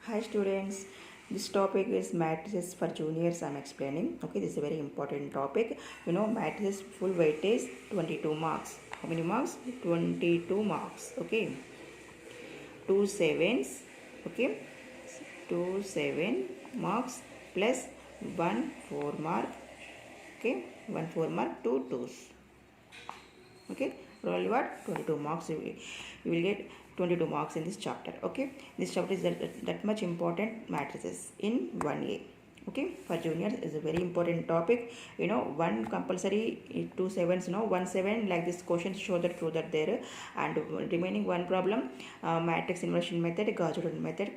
Hi students, this topic is matrices for juniors. I'm explaining. Okay, this is a very important topic. Matrices full weightage 22 marks. How many marks? 22 marks. Okay, two sevens. Okay, 2 7 marks plus 1 4 mark. Okay, 1 4 mark, 2 2s. Okay, roll what 22 marks. You will get 22 marks in this chapter. Okay, this chapter is that much important matrices in 1A. Okay, for juniors is a very important topic. One compulsory 2 7s, 1 7 like this question show that prove that there, and remaining one problem, matrix inversion method, Gauss-Jordan method,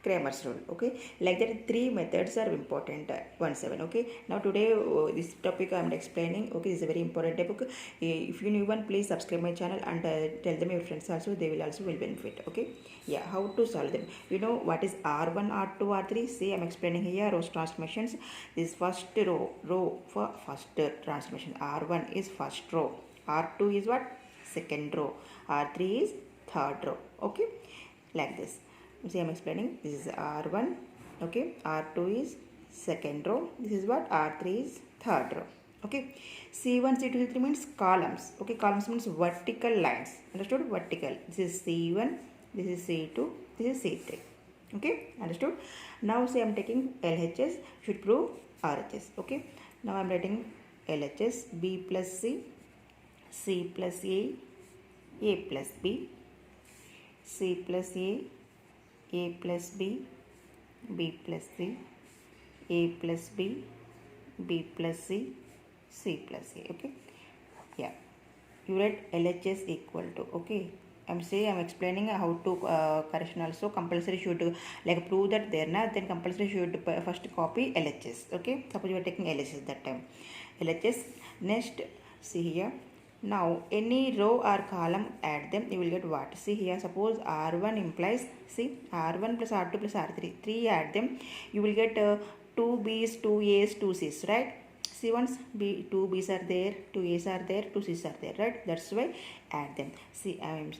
Cramer's rule. Okay, like that three methods are important. 1 7. Okay, now today this topic I am explaining. Okay, this is a very important topic. If you new one, please subscribe my channel and tell them your friends also, they will also will benefit. Okay, yeah, how to solve them? What is R1, R2, R3? See, I am explaining here rows transformations. This first row for first transformation. R1 is first row, R2 is what, second row, R3 is third row. Okay, like this. See, I'm explaining. This is R1. Okay, R2 is second row. This is what, R3 is third row. Okay, C1, C2, C3 means columns. Okay, columns means vertical lines. Understood? Vertical. This is C1, this is C2, this is C3. Okay, understood? Now say I'm taking LHS, should prove RHS. Okay, now I'm writing LHS, B plus C plus A plus B, C plus A plus B, B plus C, A plus B, B plus C, C plus A. Okay, yeah, you write LHS equal to. Okay, I'm explaining how to correction also. Compulsory should like prove that there na, then compulsory should first copy LHS. Okay, suppose you are taking LHS that time, LHS. Next, see here. Now any row or column, add them, you will get what? See here, suppose R1 implies, see, R1 plus R2 plus R3, 3 add them, you will get 2 B's, 2 A's, 2 C's, right? See, once 2 B's are there, 2 A's are there, 2 C's are there, right? That's why add them. See, I'm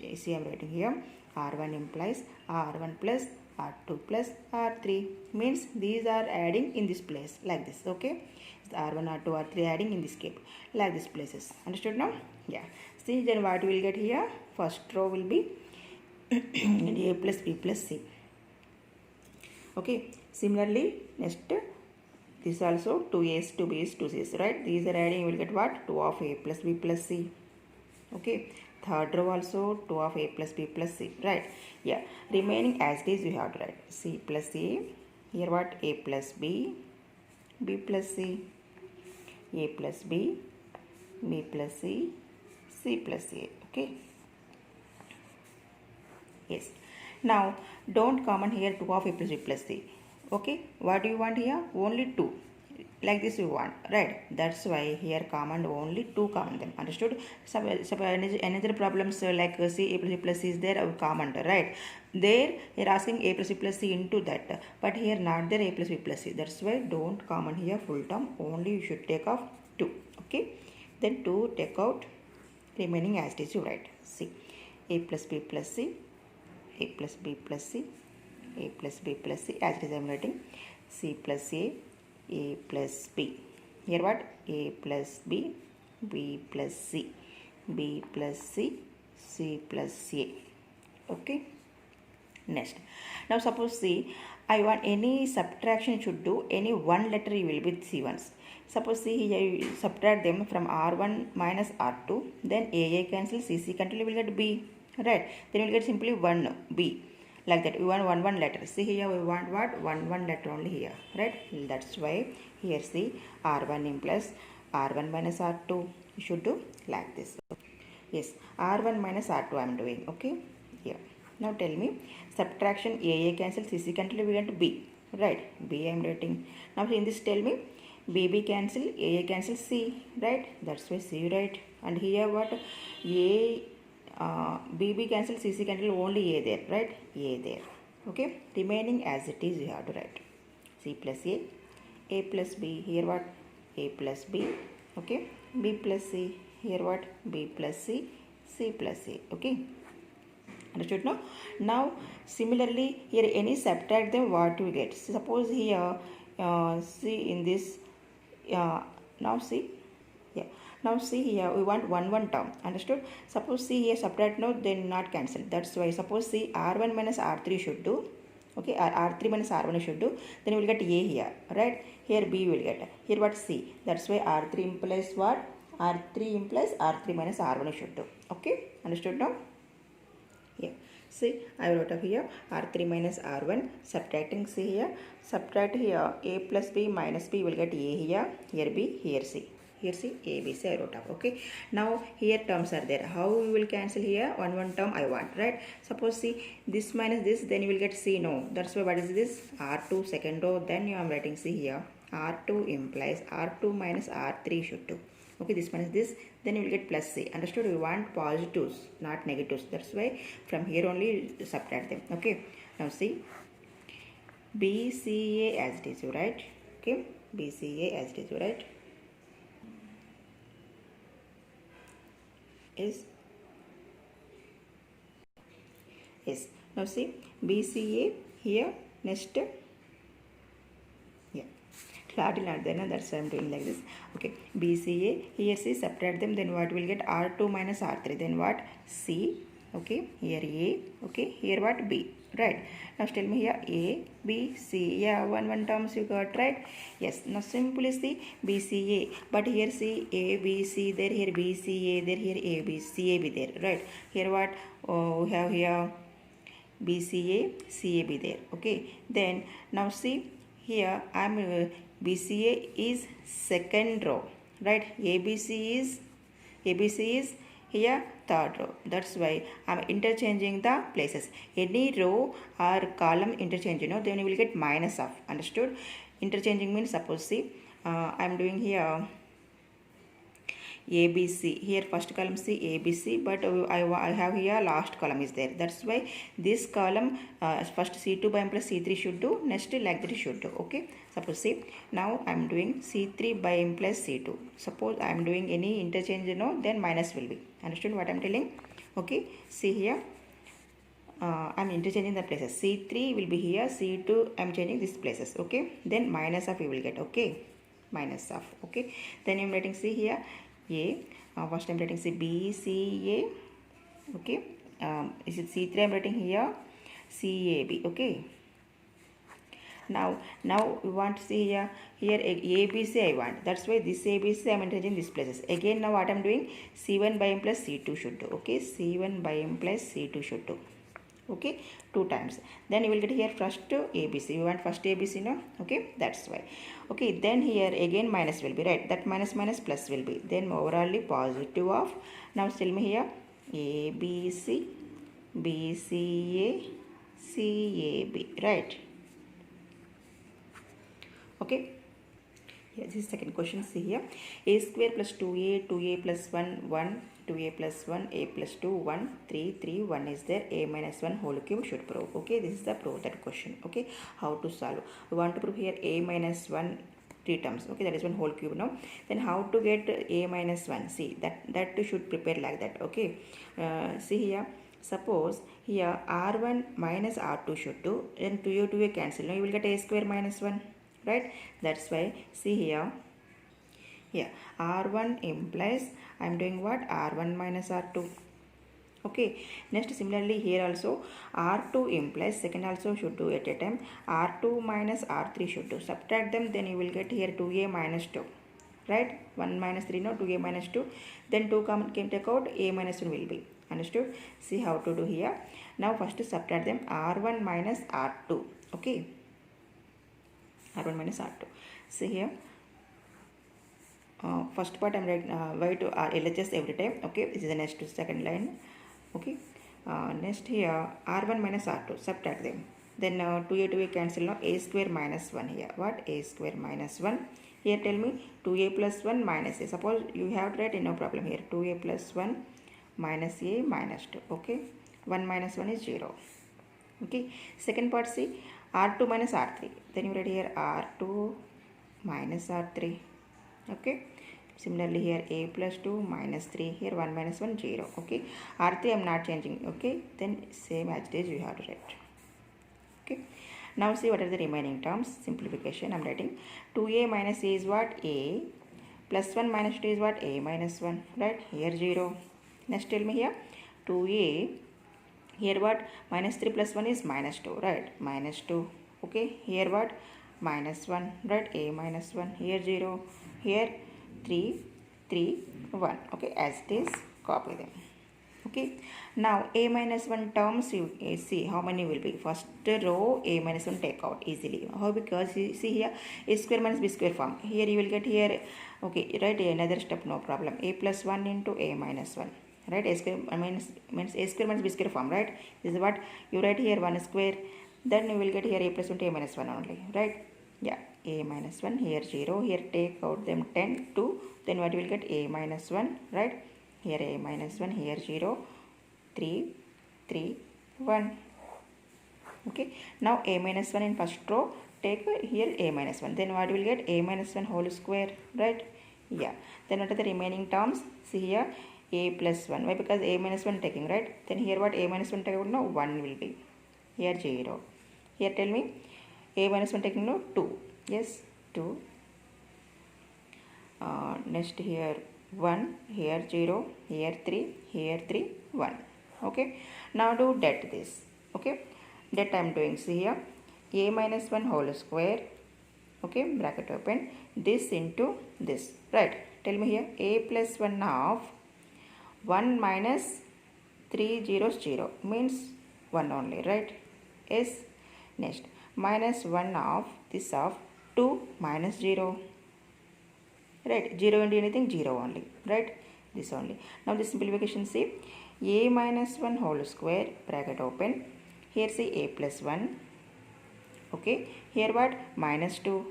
writing here, R1 implies R1 plus R2 plus R3, means these are adding in this place, like this. Okay, R1, R2, R3 adding in this cape, like this places. Understood now? Yeah. See, then what we will get here? First row will be A plus B plus C. Okay. Similarly, next this also 2A's, 2B's, 2C's, right? These are adding, you will get what? 2 of A plus B plus C. Okay. Third row also 2 of A plus B plus C, right? Yeah. Remaining as it is, you have to write C plus A. Here what? A plus B, B plus C, A plus B, B plus C, C plus A. Okay. Yes. Now don't comment here 2 of A plus B plus C. Okay. What do you want here? Only 2. Like this you want, right? That's why here command only 2 command them. Understood? Another problems like C, A plus C is there, command, right? There you're asking A plus B plus C into that, but here not there A plus B plus C. That's why don't command here full term. Only you should take off 2. Okay. Then 2 take out, remaining as it is you write. C, A plus B plus C, A plus B plus C, A plus B plus C, as it is I am writing C plus A plus B. Here what? A plus B, B plus C, B plus C, C plus A. Okay. Next. Now suppose see, I want any subtraction should do, any one letter you will with C1s. Suppose see here you subtract them from R1 minus R2, then AA cancel, CC cancel, you will get B, right? Then you will get simply 1 B. Like that, we want one letter. See here, we want what? One letter only here, right? That's why here see R1 implies R1 minus R2. You should do like this. Yes, R1 minus R2 I am doing. Okay, here. Now tell me, subtraction AA cancel, CC cancel, we get B, right? B I am writing. Now in this tell me, BB cancel, AA cancel, C, right? That's why C right. And here what? BB cancel, CC cancel, only A there, right? A there. Okay. Remaining as it is, you have to write C plus A plus B. Here what? A plus B. Okay. B plus C. Here what? B plus C, C plus A. Okay. Understood now? Now similarly here any subtract them, what we get? Suppose here see in this now see, yeah, now see here we want one term. Understood? Suppose see here subtract, no, then not cancel. That's why suppose see r1 minus r3 should do. Okay, r3 minus r1 should do, then we will get a here, right? Here b will get, here what c. That's why r3 implies what? R3 implies r3 minus r1 should do. Okay, understood now? Yeah, see I wrote up here r3 minus r1, subtracting c here, subtract here a plus b minus b will get a here b, here c. Here see a b c I wrote up. Okay, now here terms are there. How we will cancel here? One term I want, right? Suppose see this minus this, then you will get c. No, that's why what is this? R2 second row. Then you are writing c here. R2 implies R2 minus R3 should do. Okay, this minus this, then you will get plus c. Understood? We want positives, not negatives. That's why from here only subtract them. Okay, now see b c a as it is, you write. Okay, b c a as it is, you write. Is yes. Now see BCA here next. Yeah, clarity not there, no? That's why I'm doing like this. Okay, BCA here see subtract them, then what will get? R2 minus R3, then what? C. Okay, here A. Okay, here what? B. Right. Now tell me here A, B, C. Yeah, one terms you got, right? Yes. Now simply see BCA, but here see A, B, C there, here B, C, A there, here A, B, C, A, B there, right? Here what? Oh, we have here BCA, CAB there. Okay. Then now see here I'm BCA is second row, right? ABC is here third row. That's why I'm interchanging the places. Any row or column interchange, then you will get minus of. Understood? Interchanging means suppose see I'm doing here ABC. Here first column see ABC, but I have here last column is there. That's why this column first C2 by m plus C3 should do, next like that should do. Okay, suppose see now I am doing C3 by m plus C2. Suppose I am doing any interchange, then minus will be. Understood what I am telling? Okay, see here I am interchanging the places. C3 will be here, C2 I am changing these places. Okay, then minus of you will get. Okay, minus of. Okay, then I am writing C here A. First I am writing C B C A. Okay, is it C3 I am writing here C A B. Okay, now we want to see here ABC I want. That's why this ABC I am entering these places. Again now what I am doing? C1 by m plus C2 should do. Okay, C1 by m plus C2 should do. Okay, 2 times. Then you will get here first ABC. You want first ABC, no? Okay, that's why. Okay, then here again minus will be, right? That minus plus will be. Then overall positive of. Now tell me here ABC, BCA, CAB, right? Okay. Yeah, this is second question. See here a square plus 2a plus 1 1, 2a plus 1, a plus 2 1, 3 3 1 is there, a minus 1 whole cube should prove. Okay, this is the prove that question. Okay, how to solve? We want to prove here a minus 1 3 terms. Okay, that is one whole cube now. Then how to get a minus 1? See that should prepare like that. Okay, see here suppose here r1 minus r2 should do, then 2a cancel. Now you will get a square minus 1, right? That's why see here r1 implies I am doing what? R1 minus r2. Okay, next similarly here also r2 implies second also should do at a time, r2 minus r3 should do. Subtract them, then you will get here 2a minus 2, right? 1 minus 3, no, 2a minus 2, then 2 can take out, a minus 1 will be. Understood? See how to do here. Now first subtract them, r1 minus r2. Okay, r1 minus r2. See here first part I am writing y to LHS every time. Okay, this is the next second line. Okay, next here r1 minus r2, subtract them, then 2a cancel. Now a square minus 1 here. What? A square minus 1. Here tell me 2a plus 1 minus a. Suppose you have to write, no problem here. 2a plus 1 minus a minus 2. Okay, 1 minus 1 is 0. Okay, second part see r2 minus r3. Then you write here r2 minus r3. Okay, Similarly here a plus 2 minus 3, here 1 minus 1 0. Okay, R3 I am not changing. Okay, then same as it is you have to write. Okay, now see what are the remaining terms. Simplification I am writing 2a minus a is what? A plus 1 minus 2 is what? A minus 1, right? Here 0. Next tell me here 2a, here what? Minus 3 plus 1 is minus 2, right? Minus 2. Okay, here what? Minus 1, right? A minus 1, here 0, here 3, 3, 1. Okay, as it is, copy them. Okay, now a minus 1 terms, you see how many will be. First row a minus 1 take out easily. How? Because you see here a square minus b square form. Here you will get here, okay, right? Another step, no problem. A plus 1 into a minus 1, right? A square means a square minus b square form, right? This is what you write here 1 square. Then you will get here a plus 1 to a minus 1 only, right? Yeah, a minus 1, here 0, here take out them 10, 2, then what you will get? A minus 1, right? Here a minus 1, here 0, 3, 3, 1. Okay, now a minus 1 in first row, take here a minus 1, then what you will get? A minus 1 whole square, right? Yeah, then what are the remaining terms? See here a plus 1, why? Because a minus 1 taking, right? Then here what? A minus 1 taking, no, 1 will be, here 0. Here tell me a minus 1 taking, no, 2, yes, 2. Next here 1, here 0, here 3, here 3, 1. Okay, now do det this. Okay, that I am doing. See here a minus 1 whole square, okay, bracket open, this into this, right? Tell me here a plus 1 of 1 minus 3 zeros 0 means 1 only, right? Yes. Next minus 1 of this of 2 minus 0, right? 0 into anything, 0 only, right? This only. Now the simplification, see a minus 1 whole square, bracket open, here see a plus 1, okay, here what? Minus 2.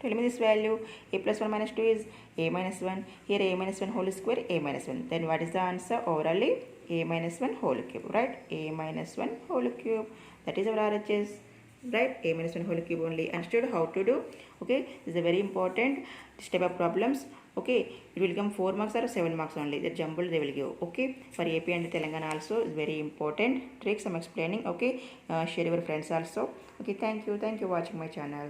Tell me this value. A plus 1 minus 2 is a minus 1, here a minus 1 whole square, a minus 1. Then what is the answer? Overally a minus 1 whole cube, right? A minus 1 whole cube, that is our RHS, right? A minus 1 whole cube only. Understood how to do? Okay, this is a very important this type of problems. Okay, it will come 4 marks or 7 marks only. The jumbled they will give. Okay, for AP and Telangana also is very important tricks I'm explaining. Okay, share your friends also. Okay, thank you watching my channel.